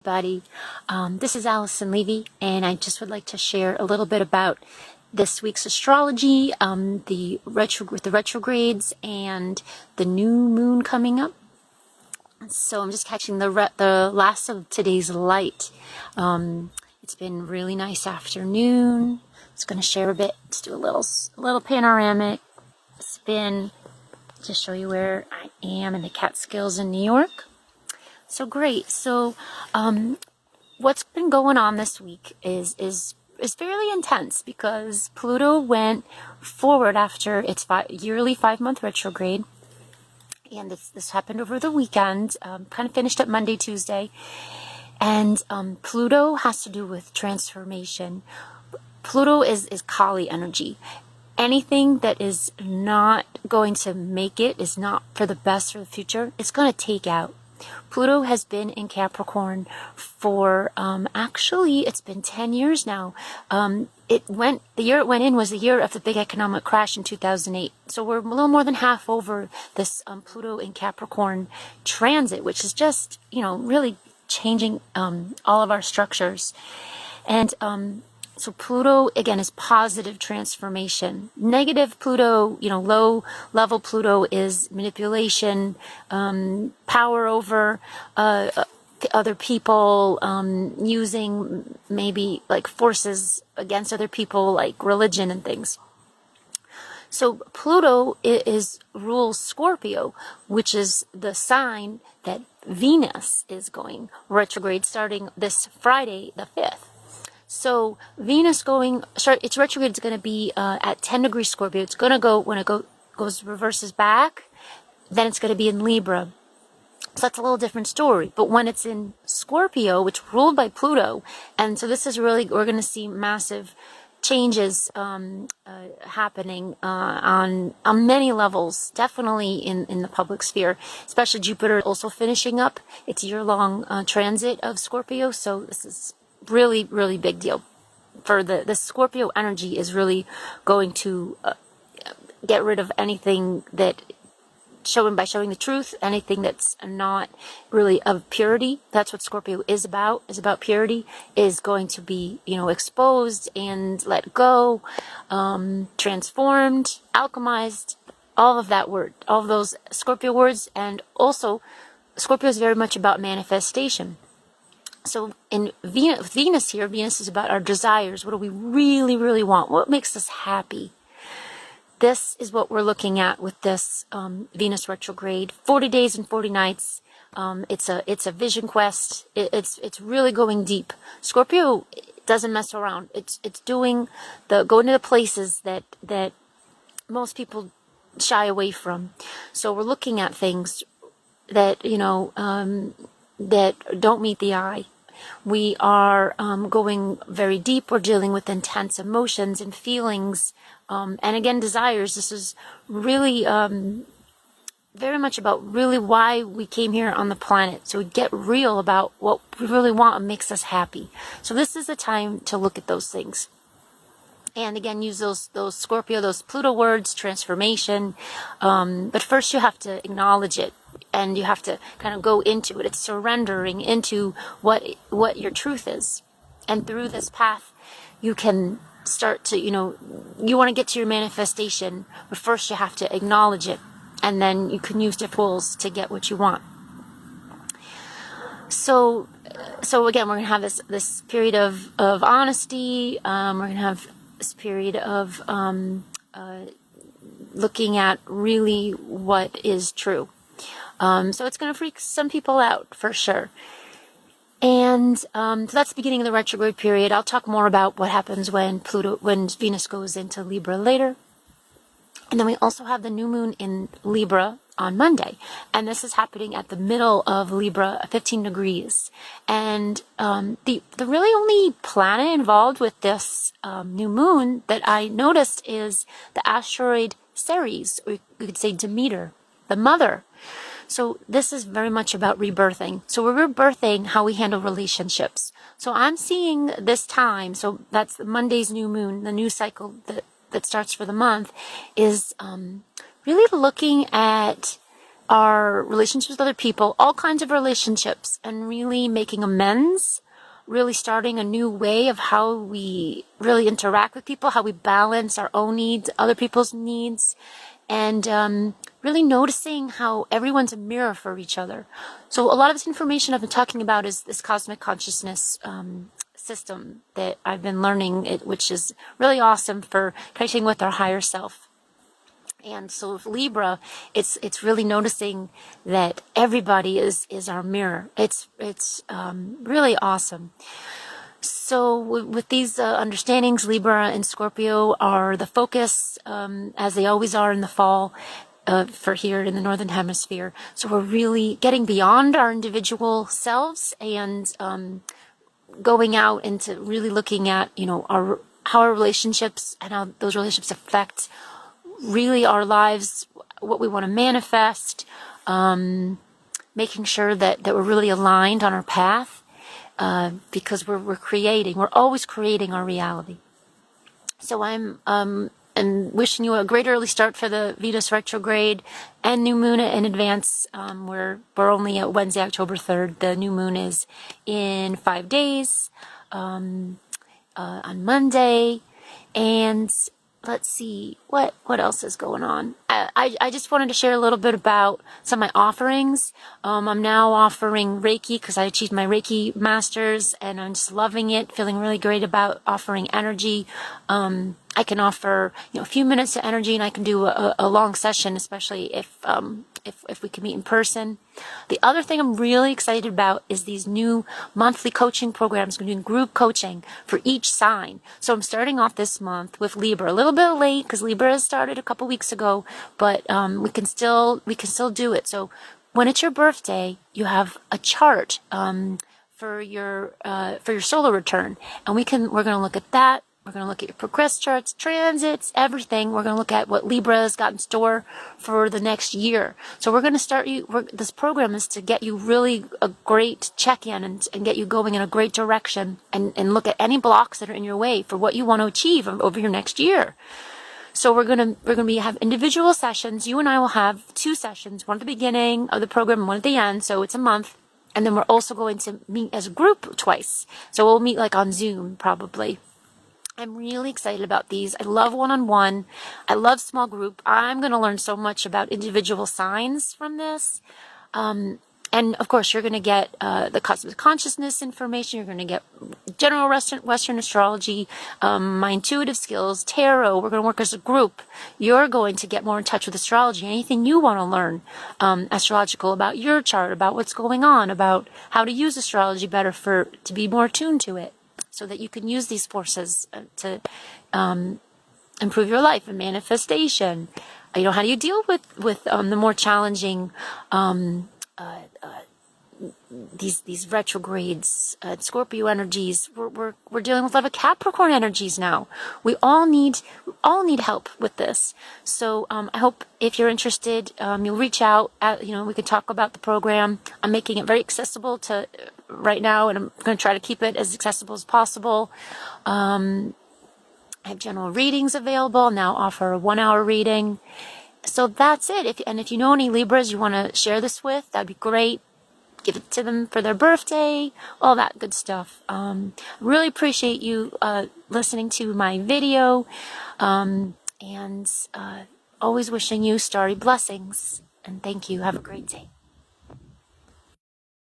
everybody. This is Alison Levy, and I just would like to share a little bit about this week's astrology, the retrogrades, and the new moon coming up. So I'm just catching the last of today's light. It's been really nice afternoon. Just going to share a bit. Let's do a little panoramic spin to show you where I am in the Catskills in New York. So great. So what's been going on this week is fairly intense because Pluto went forward after its yearly 5-month retrograde. And this happened over the weekend, kind of finished up Monday, Tuesday. And Pluto has to do with transformation. Pluto is Kali energy. Anything that is not going to make it, is not for the best for the future, it's going to take out. Pluto has been in Capricorn for, actually, it's been 10 years now. The year it went in was the year of the big economic crash in 2008. So we're a little more than half over this Pluto in Capricorn transit, which is just, really changing all of our structures. And so Pluto, again, is positive transformation. Negative Pluto, low level Pluto is manipulation, power over other people, using maybe like forces against other people, like religion and things. So Pluto rules Scorpio, which is the sign that Venus is going retrograde starting this Friday, the 5th. So Venus its retrograde is going to be at 10 degrees Scorpio. It's going to go, when it reverses back, then it's going to be in Libra. So that's a little different story. But when it's in Scorpio, which ruled by Pluto, and so this is really, we're going to see massive changes happening on many levels, definitely in the public sphere, especially Jupiter also finishing up its year-long transit of Scorpio. So this is really, really big deal. For the Scorpio energy is really going to get rid of anything that showing the truth, anything that's not really of purity. That's what Scorpio is about purity, is going to be, exposed and let go, transformed, alchemized, all of those Scorpio words. And also Scorpio is very much about manifestation. So in Venus here, Venus is about our desires. What do we really, really want? What makes us happy? This is what we're looking at with this Venus retrograde. 40 days and 40 nights. It's a vision quest. It's really going deep. Scorpio doesn't mess around. It's going to the places that most people shy away from. So we're looking at things that that don't meet the eye. We are going very deep. We're dealing with intense emotions and feelings, and again, desires. This is really very much about really why we came here on the planet. So we get real about what we really want and makes us happy. So this is a time to look at those things. And again, use those Scorpio, those Pluto words, transformation. But first you have to acknowledge it. And you have to kind of go into it. It's surrendering into what your truth is. And through this path, you can start to, you want to get to your manifestation, but first you have to acknowledge it. And then you can use the tools to get what you want. So again, we're going to have this period of honesty. We're going to have this period of looking at really what is true. So it's going to freak some people out for sure. And so that's the beginning of the retrograde period. I'll talk more about what happens when Venus goes into Libra later. And then we also have the new moon in Libra on Monday. And this is happening at the middle of Libra, 15 degrees. And the really only planet involved with this new moon that I noticed is the asteroid Ceres, or you could say Demeter, the mother. So this is very much about rebirthing. So we're rebirthing how we handle relationships. So I'm seeing this time, so that's Monday's new moon, the new cycle that starts for the month, is really looking at our relationships with other people, all kinds of relationships, and really making amends, really starting a new way of how we really interact with people, how we balance our own needs, other people's needs, and really noticing how everyone's a mirror for each other. So a lot of this information I've been talking about is this cosmic consciousness system that I've been learning, which is really awesome for connecting with our higher self. And so with Libra, it's really noticing that everybody is our mirror. It's really awesome. So with these understandings, Libra and Scorpio are the focus, as they always are in the fall, for here in the Northern Hemisphere. So we're really getting beyond our individual selves and going out into really looking at, how our relationships and how those relationships affect really our lives, what we want to manifest, making sure that we're really aligned on our path, because we're always creating our reality. So I'm wishing you a great early start for the Venus retrograde and new moon in advance. We're only at Wednesday, October 3rd. The new moon is in 5 days, on Monday, and let's see what else is going on. I just wanted to share a little bit about some of my offerings. I'm now offering Reiki because I achieved my Reiki masters, and I'm just loving it, feeling really great about offering energy. I can offer a few minutes of energy, and I can do a long session, especially if we can meet in person. The other thing I'm really excited about is these new monthly coaching programs. I'm doing group coaching for each sign. So I'm starting off this month with Libra, a little bit late because Libra has started a couple weeks ago, but we can still do it. So when it's your birthday, you have a chart for your solar return, and we're going to look at that. We're going to look at your progress charts, transits, everything. We're going to look at what Libra's got in store for the next year. So we're going to start this program is to get you really a great check-in and get you going in a great direction and look at any blocks that are in your way for what you want to achieve over your next year. So we're going to have individual sessions. You and I will have 2 sessions, one at the beginning of the program and one at the end. So it's a month. And then we're also going to meet as a group twice. So we'll meet like on Zoom probably. I'm really excited about these. I love one-on-one. I love small group. I'm going to learn so much about individual signs from this. And of course, you're going to get the cosmic consciousness information. You're going to get general Western astrology, my intuitive skills, tarot. We're going to work as a group. You're going to get more in touch with astrology. Anything you want to learn astrological about your chart, about what's going on, about how to use astrology better to be more attuned to it, so that you can use these forces to improve your life and manifestation. How do you deal with the more challenging these retrogrades, Scorpio energies. We're dealing with a lot of Capricorn energies now. We all need help with this. So I hope if you're interested, you'll reach out. We can talk about the program. I'm making it very accessible to right now, and I'm going to try to keep it as accessible as possible. I have general readings available. Now offer a 1-hour reading. So that's it. If you know any Libras you want to share this with, that'd be great. Give it to them for their birthday, all that good stuff. Really appreciate you listening to my video, and always wishing you starry blessings. And thank you. Have a great day.